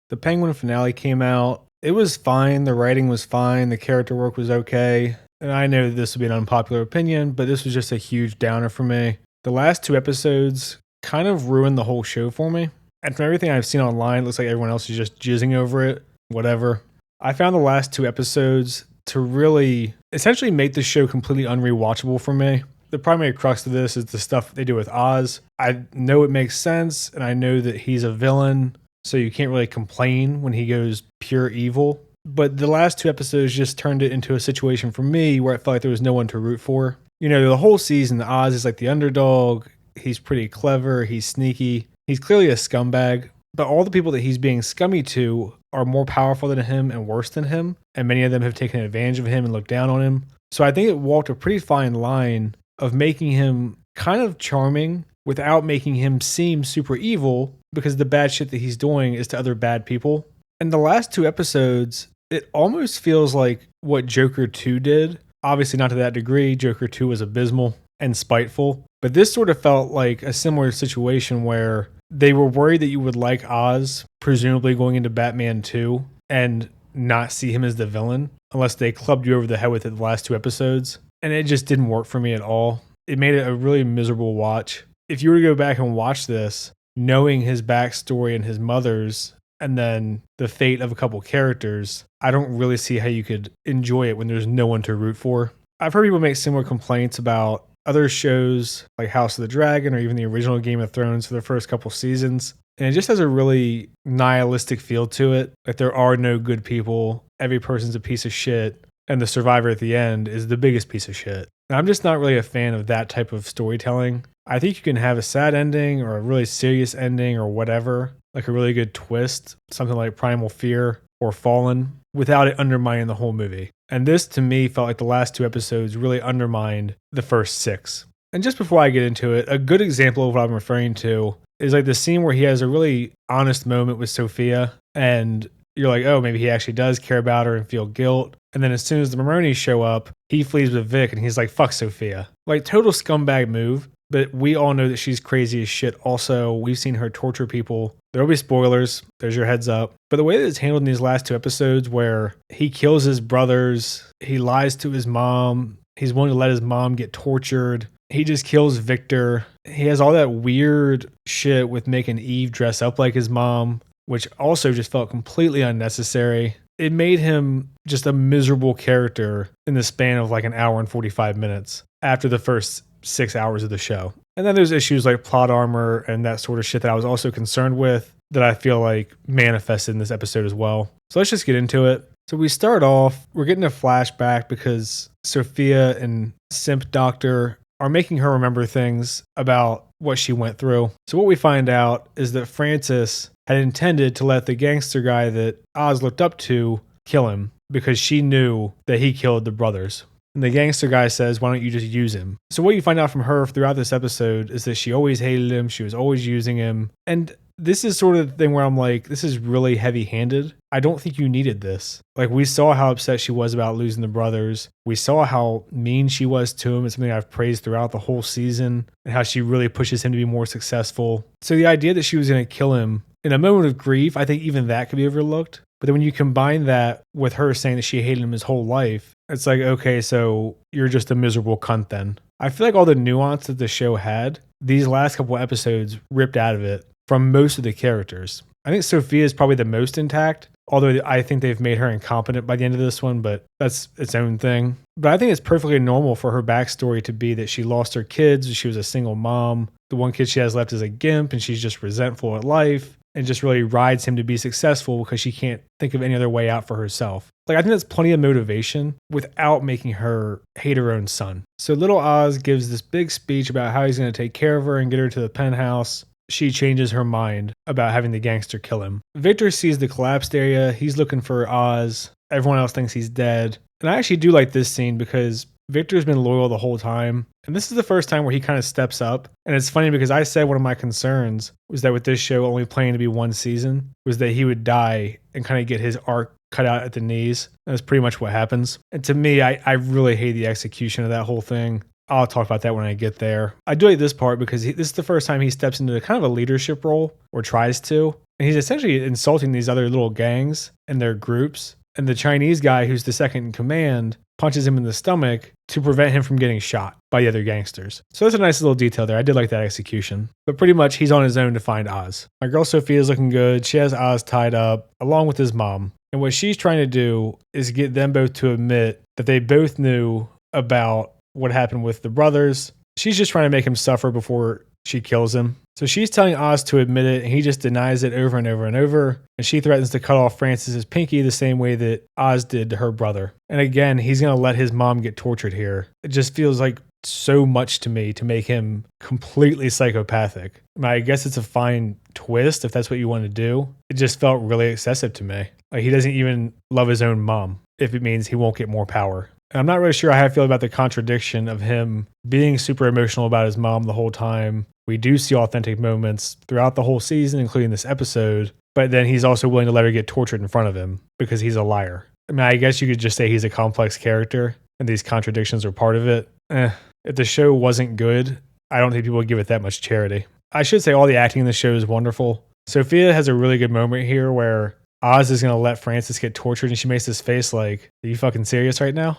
The Penguin finale came out. It was fine. The writing was fine. The character work was okay. And I know this would be an unpopular opinion, but this was just a huge downer for me. The last two episodes kind of ruined the whole show for me. And from everything I've seen online, it looks like everyone else is just jizzing over it. Whatever. I found the last two episodes to really essentially make the show completely unrewatchable for me. The primary crux of this is the stuff they do with Oz. I know it makes sense, and I know that he's a villain, so you can't really complain when he goes pure evil. But the last two episodes just turned it into a situation for me where I felt like there was no one to root for. You know, the whole season, Oz is like the underdog. He's pretty clever. He's sneaky. He's clearly a scumbag. But all the people that he's being scummy to are more powerful than him and worse than him. And many of them have taken advantage of him and looked down on him. So I think it walked a pretty fine line of making him kind of charming without making him seem super evil, because the bad shit that he's doing is to other bad people. And the last two episodes, it almost feels like what Joker 2 did. Obviously not to that degree. Joker 2 was abysmal and spiteful. But this sort of felt like a similar situation where they were worried that you would like Oz, presumably going into Batman 2, and not see him as the villain, unless they clubbed you over the head with it the last two episodes. And it just didn't work for me at all. It made it a really miserable watch. If you were to go back and watch this, knowing his backstory and his mother's, and then the fate of a couple characters, I don't really see how you could enjoy it when there's no one to root for. I've heard people make similar complaints about other shows like House of the Dragon or even the original Game of Thrones for the first couple seasons. And it just has a really nihilistic feel to it. Like there are no good people. Every person's a piece of shit. And the survivor at the end is the biggest piece of shit. And I'm just not really a fan of that type of storytelling. I think you can have a sad ending or a really serious ending or whatever, like a really good twist, something like Primal Fear or Fallen, without it undermining the whole movie. And this, to me, felt like the last two episodes really undermined the first six. And just before I get into it, a good example of what I'm referring to is like the scene where he has a really honest moment with Sophia, and you're like, oh, maybe he actually does care about her and feel guilt. And then as soon as the Maronis show up, he flees with Vic and he's like, fuck Sophia. Like, total scumbag move. But we all know that she's crazy as shit. Also, we've seen her torture people. There'll be spoilers. There's your heads up. But the way that it's handled in these last two episodes where he kills his brothers, he lies to his mom, he's willing to let his mom get tortured, he just kills Victor. He has all that weird shit with making Eve dress up like his mom, which also just felt completely unnecessary. It made him just a miserable character in the span of like an hour and 45 minutes after the first 6 hours of the show. And then there's issues like plot armor and that sort of shit that I was also concerned with that I feel like manifested in this episode as well. So let's just get into it. So we start off, we're getting a flashback because Sophia and Simp Doctor are making her remember things about what she went through. So what we find out is that Frances had intended to let the gangster guy that Oz looked up to kill him because she knew that he killed the brothers. And the gangster guy says, why don't you just use him? So what you find out from her throughout this episode is that she always hated him. She was always using him. And this is sort of the thing where I'm like, this is really heavy-handed. I don't think you needed this. Like, we saw how upset she was about losing the brothers. We saw how mean she was to him. It's something I've praised throughout the whole season, and how she really pushes him to be more successful. So the idea that she was going to kill him in a moment of grief, I think even that could be overlooked. But then when you combine that with her saying that she hated him his whole life, it's like, okay, so you're just a miserable cunt then. I feel like all the nuance that the show had, these last couple episodes ripped out of it from most of the characters. I think Sophia is probably the most intact, although I think they've made her incompetent by the end of this one, but that's its own thing. But I think it's perfectly normal for her backstory to be that she lost her kids, she was a single mom, the one kid she has left is a gimp, and she's just resentful at life, and just really rides him to be successful because she can't think of any other way out for herself. Like, I think that's plenty of motivation without making her hate her own son. So little Oz gives this big speech about how he's going to take care of her and get her to the penthouse. She changes her mind about having the gangster kill him. Victor sees the collapsed area. He's looking for Oz. Everyone else thinks he's dead. And I actually do like this scene because Victor's been loyal the whole time. And this is the first time where he kind of steps up. And it's funny because I said one of my concerns was that with this show only playing to be one season, was that he would die and kind of get his arc cut out at the knees. That's pretty much what happens. And to me, I really hate the execution of that whole thing. I'll talk about that when I get there. I do like this part because this is the first time he steps into kind of a leadership role, or tries to. And he's essentially insulting these other little gangs and their groups. And the Chinese guy, who's the second in command, punches him in the stomach to prevent him from getting shot by the other gangsters. So that's a nice little detail there. I did like that execution. But pretty much he's on his own to find Oz. My girl Sophia's looking good. She has Oz tied up along with his mom. And what she's trying to do is get them both to admit that they both knew about what happened with the brothers. She's just trying to make him suffer before she kills him. So she's telling Oz to admit it, and he just denies it over and over and over. And she threatens to cut off Francis's pinky the same way that Oz did to her brother. And again, he's going to let his mom get tortured here. It just feels like so much to me to make him completely psychopathic. I guess it's a fine twist if that's what you want to do. It just felt really excessive to me. Like, he doesn't even love his own mom if it means he won't get more power. And I'm not really sure how I feel about the contradiction of him being super emotional about his mom the whole time. We do see authentic moments throughout the whole season, including this episode, but then he's also willing to let her get tortured in front of him because he's a liar. I mean, I guess you could just say he's a complex character and these contradictions are part of it. If the show wasn't good, I don't think people would give it that much charity. I should say all the acting in the show is wonderful. Sophia has a really good moment here where Oz is going to let Francis get tortured and she makes this face like, are you fucking serious right now?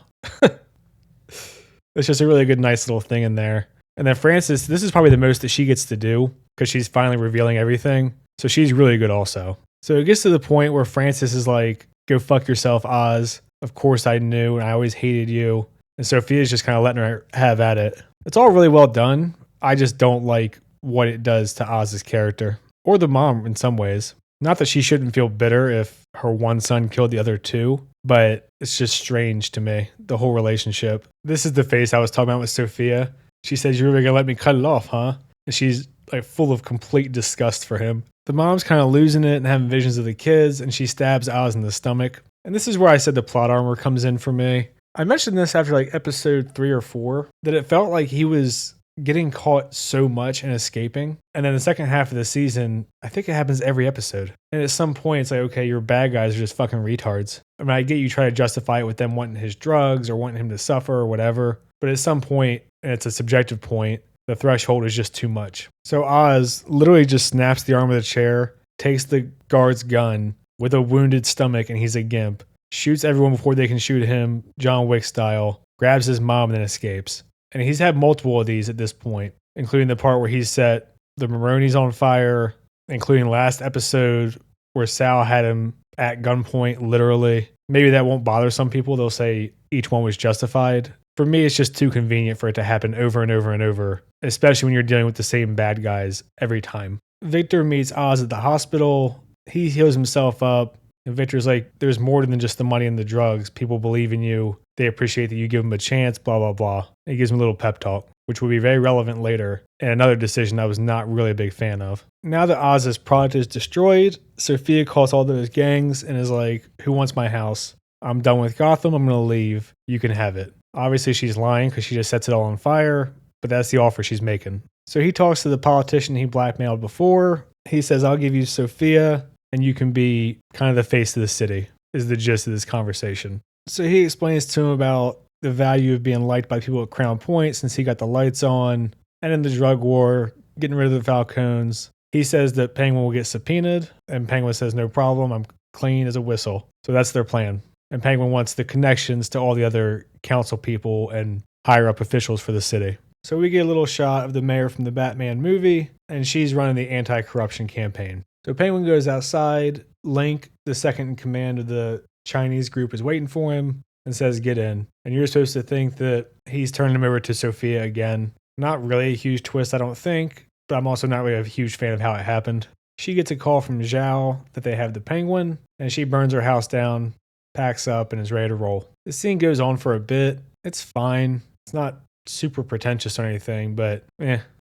It's just a really good, nice little thing in there. And then Francis, this is probably the most that she gets to do because she's finally revealing everything. So she's really good also. So it gets to the point where Francis is like, go fuck yourself, Oz. Of course I knew and I always hated you. And Sophia's just kind of letting her have at it. It's all really well done. I just don't like what it does to Oz's character. Or the mom in some ways. Not that she shouldn't feel bitter if her one son killed the other two, but it's just strange to me, the whole relationship. This is the face I was talking about with Sophia. She says, you're really going to let me cut it off, huh? And she's like full of complete disgust for him. The mom's kind of losing it and having visions of the kids, and she stabs Oz in the stomach. And this is where I said the plot armor comes in for me. I mentioned this after like episode 3 or 4, that it felt like he was getting caught so much and escaping. And then the second half of the season, I think it happens every episode. And at some point, it's like, okay, your bad guys are just fucking retards. I mean, I get you try to justify it with them wanting his drugs or wanting him to suffer or whatever. But at some point, and it's a subjective point, the threshold is just too much. So Oz literally just snaps the arm of the chair, takes the guard's gun with a wounded stomach, and he's a gimp, shoots everyone before they can shoot him, John Wick style, grabs his mom, and then escapes. And he's had multiple of these at this point, including the part where he set the Maronis on fire, including last episode where Sal had him at gunpoint, literally. Maybe that won't bother some people. They'll say each one was justified. For me, it's just too convenient for it to happen over and over and over, especially when you're dealing with the same bad guys every time. Victor meets Oz at the hospital. He heals himself up. And Victor's like, there's more than just the money and the drugs. People believe in you. They appreciate that you give them a chance, blah, blah, blah. And he gives him a little pep talk, which will be very relevant later. And another decision I was not really a big fan of. Now that Oz's product is destroyed, Sophia calls all those gangs and is like, who wants my house? I'm done with Gotham. I'm going to leave. You can have it. Obviously, she's lying because she just sets it all on fire, but that's the offer she's making. So he talks to the politician he blackmailed before. He says, I'll give you Sophia, and you can be kind of the face of the city, is the gist of this conversation. So he explains to him about the value of being liked by people at Crown Point since he got the lights on, and in the drug war, getting rid of the Falcones. He says that Penguin will get subpoenaed, and Penguin says, no problem, I'm clean as a whistle. So that's their plan. And Penguin wants the connections to all the other council people and higher up officials for the city. So we get a little shot of the mayor from the Batman movie, and she's running the anti-corruption campaign. So Penguin goes outside. Link, the second in command of the Chinese group, is waiting for him and says, get in. And you're supposed to think that he's turning him over to Sophia again. Not really a huge twist, I don't think, but I'm also not really a huge fan of how it happened. She gets a call from Zhao that they have the Penguin, and she burns her house down, packs up, and is ready to roll. The scene goes on for a bit. It's fine. It's not super pretentious or anything, but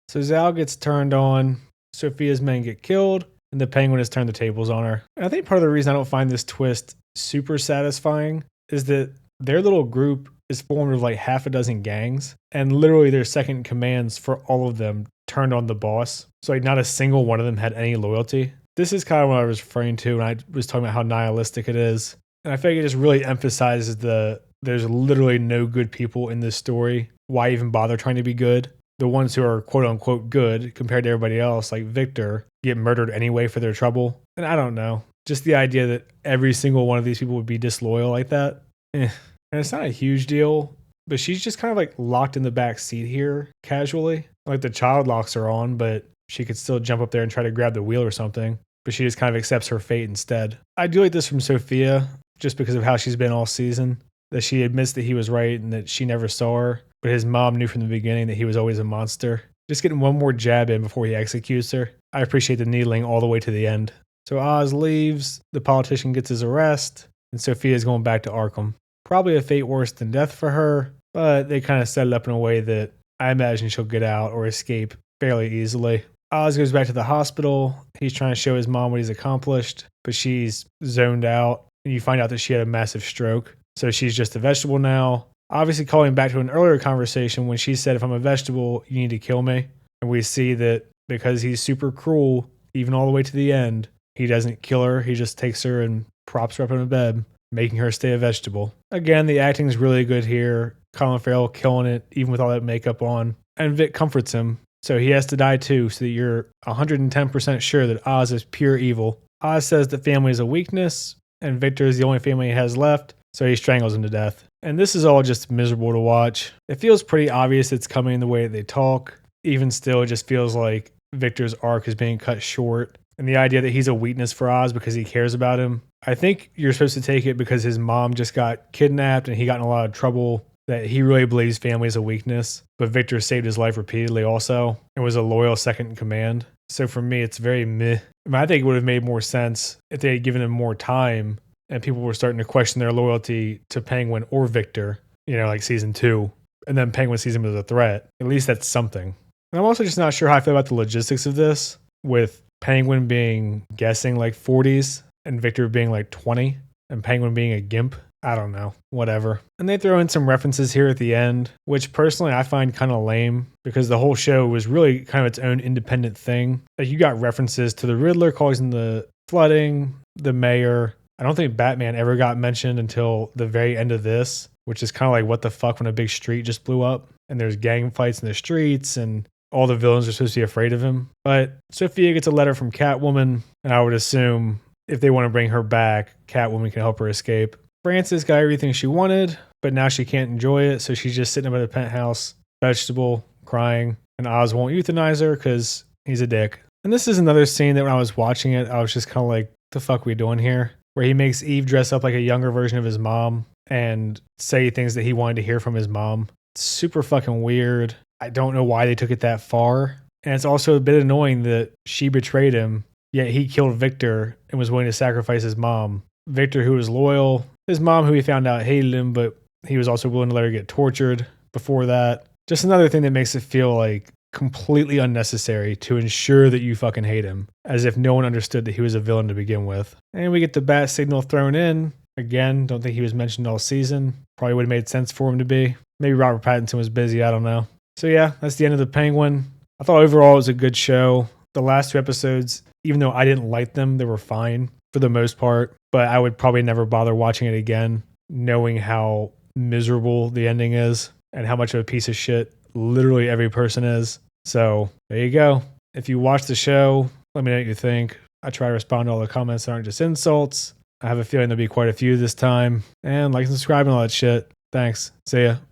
So Zhao gets turned on, Sophia's men get killed, and the Penguin has turned the tables on her. And I think part of the reason I don't find this twist super satisfying is that their little group is formed of like half a dozen gangs, and literally their second commands for all of them turned on the boss. So like not a single one of them had any loyalty. This is kind of what I was referring to when I was talking about how nihilistic it is. And I feel like it just really emphasizes there's literally no good people in this story. Why even bother trying to be good? the ones who are quote unquote good compared to everybody else, like Victor, get murdered anyway for their trouble. And I don't know. Just the idea that every single one of these people would be disloyal like that. And it's not a huge deal, but she's just kind of like locked in the back seat here casually. Like the child locks are on, but she could still jump up there and try to grab the wheel or something. But she just kind of accepts her fate instead. I do like this from Sophia, just because of how she's been all season. That she admits that he was right and that she never saw her, but his mom knew from the beginning that he was always a monster. Just getting one more jab in before he executes her. I appreciate the needling all the way to the end. So Oz leaves, the politician gets his arrest, and Sophia's going back to Arkham. Probably a fate worse than death for her, but they kind of set it up in a way that I imagine she'll get out or escape fairly easily. Oz goes back to the hospital. He's trying to show his mom what he's accomplished, but she's zoned out, and you find out that she had a massive stroke. So she's just a vegetable now. Obviously calling back to an earlier conversation when she said, if I'm a vegetable, you need to kill me. And we see that because he's super cruel, even all the way to the end, he doesn't kill her. He just takes her and props her up in a bed, making her stay a vegetable. Again, the acting is really good here. Colin Farrell killing it, even with all that makeup on. And Vic comforts him. So he has to die too, so that you're 110% sure that Oz is pure evil. Oz says that family is a weakness, and Victor is the only family he has left. So he strangles him to death. And this is all just miserable to watch. It feels pretty obvious it's coming the way they talk. Even still, it just feels like Victor's arc is being cut short. And the idea that he's a weakness for Oz because he cares about him. I think you're supposed to take it because his mom just got kidnapped and he got in a lot of trouble, that he really believes family is a weakness. But Victor saved his life repeatedly also and was a loyal second in command. So for me, it's very meh. I think it would have made more sense if they had given him more time and people were starting to question their loyalty to Penguin or Victor, like season 2. And then Penguin sees him as a threat. At least that's something. And I'm also just not sure how I feel about the logistics of this, with Penguin being guessing like 40s and Victor being like 20 and Penguin being a gimp. I don't know. Whatever. And they throw in some references here at the end, which personally I find kind of lame because the whole show was really kind of its own independent thing. Like you got references to the Riddler causing the flooding, the mayor. I don't think Batman ever got mentioned until the very end of this, which is kind of like what the fuck when a big street just blew up and there's gang fights in the streets and all the villains are supposed to be afraid of him. But Sophia gets a letter from Catwoman, and I would assume if they want to bring her back, Catwoman can help her escape. Frances got everything she wanted, but now she can't enjoy it, so she's just sitting up at the penthouse, vegetable, crying, and Oz won't euthanize her because he's a dick. And this is another scene that when I was watching it, I was just kind of like, the fuck are we doing here? Where he makes Eve dress up like a younger version of his mom and say things that he wanted to hear from his mom. It's super fucking weird. I don't know why they took it that far. And it's also a bit annoying that she betrayed him, yet he killed Victor and was willing to sacrifice his mom. Victor, who was loyal, his mom, who he found out hated him, but he was also willing to let her get tortured before that. Just another thing that makes it feel like completely unnecessary to ensure that you fucking hate him, as if no one understood that he was a villain to begin with. And we get the bat signal thrown in. Again, don't think he was mentioned all season. Probably would have made sense for him to be. Maybe Robert Pattinson was busy, I don't know. So yeah, that's the end of The Penguin. I thought overall it was a good show. The last 2 episodes, even though I didn't like them, they were fine for the most part. But I would probably never bother watching it again, knowing how miserable the ending is and how much of a piece of shit literally every person is. So there you go. If you watch the show, let me know what you think. I try to respond to all the comments that aren't just insults. I have a feeling there'll be quite a few this time. And like and subscribe and all that shit. Thanks. See ya.